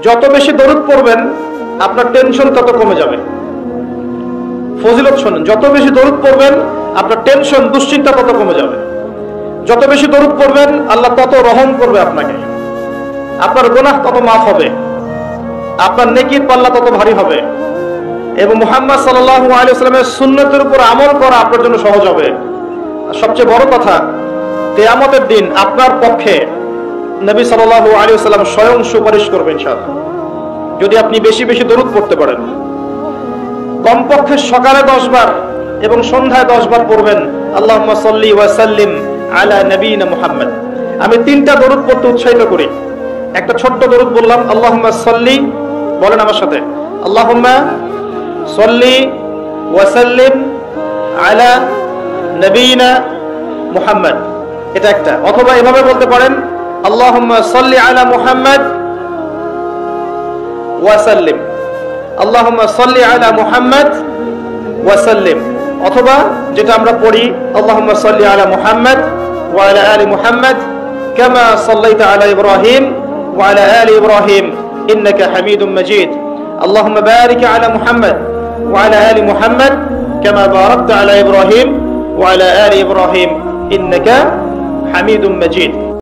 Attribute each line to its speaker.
Speaker 1: যত বেশি দরুদ পড়বেন আপনার টেনশন তত কমে যাবে। ফজিলত শুনুন, যত বেশি দরুদ পড়বেন আপনার টেনশন দুশ্চিন্তা তত কমে যাবে। যত বেশি দরুদ পড়বেন আল্লাহ তত রহম করবে আপনাকে, আপনার গুনাহ তত মাফ হবে, আপনার নেকির পাল্লা তত ভারী হবে এবং মুহাম্মদ সাল্লাল্লাহু আলাইহি ওয়াসাল্লামের সুন্নতের উপর আমল করা আপনার জন্য সহজ হবে। সবচেয়ে বড় কথা, কিয়ামতের দিন আপনার পক্ষে নবী সাল্লাল্লাহু আলাইহি ওয়াসাল্লাম স্বয়ং সুপারিশ করবেন ইনশাআল্লাহ, যদি আপনি বেশি বেশি দরুদ পড়তে পারেন। কমপক্ষে সকালে 10 বার এবং সন্ধ্যায় 10 বার পড়বেন আল্লাহুম্মা সাল্লি ওয়া সাল্লিম আলা নবিয়িনা মুহাম্মদ। আমি 3টা দরুদ পড়তে উৎসাহিত করি। একটা ছোট্ট দরুদ বললাম, আল্লাহুম্মা সাল্লি, বলেন আমার সাথে, আল্লাহুম্মা সাল্লি ওয়া সাল্লিম আলা নবিয়িনা মুহাম্মদ, এটা একটা। অথবা এভাবে বলতে পারেন, আল্লাহুম্মা সাল্লি আলা মুহাম্মদ ওয়া সাল্লিম, আল্লাহুম্মা সাল্লি আলা মুহাম্মদ ওয়া সাল্লিম। অথবা যেটা আমরা পড়ি, আল্লাহুম্মা সাল্লি আলা মুহাম্মদ ওয়া আলা আলি মুহাম্মদ কামা সাল্লাইতা আলা ইব্রাহিম ওয়া আলা আলি ইব্রাহিম ইন্নাকা হামিদুম মাজিদ। আল্লাহুম্মা বারিক আলা মুহাম্মদ ওয়া আলা আলি মুহাম্মদ কামা বারাকতা আলা ইব্রাহিম ওয়া আলা আলি ইব্রাহিম ইন্নাকা হামিদুম মাজিদ।